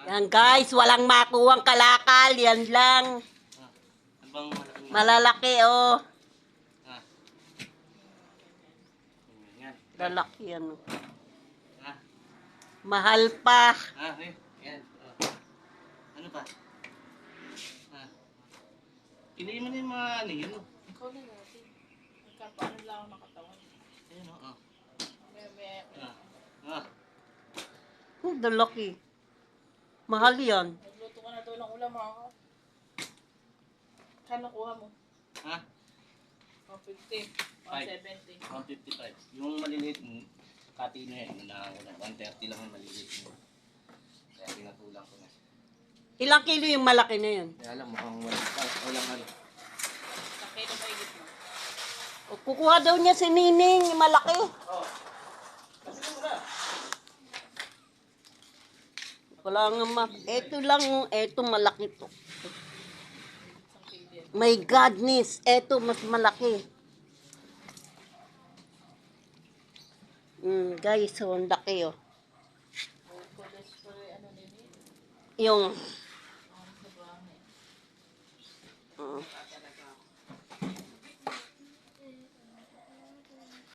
Yan guys, walang makuwang kalakal. Yan lang. Abang Malalaki oh. Ah. Yan. Lalaki yan. Ah. Mahal pa. Yan. Ano pa? Piliin mo na yung mga ano yun. Ikaw na natin. Nagkapaano lang ako nakatawan. Ayun o. May. Lalaki. Mahal yan. Nagluto ka na doon ng ulam ako. Kano kuha mo? Ha? 150. 170. 155. Yung maliliit, kati na yan. 130 lang yung maliliit mo. Kaya pinatulang ko na. Ilang kilo yung malaki na yun? Kaya alam, mukhang walang ano. Sakay na maigit mo. O, kukuha daw niya si Nining, yung malaki. Kasi mo na. Wala nga Eto lang, eto malaki to. Isang kilo. My godness, eto mas malaki. Guys, so ang laki oh. Ano nini? Yung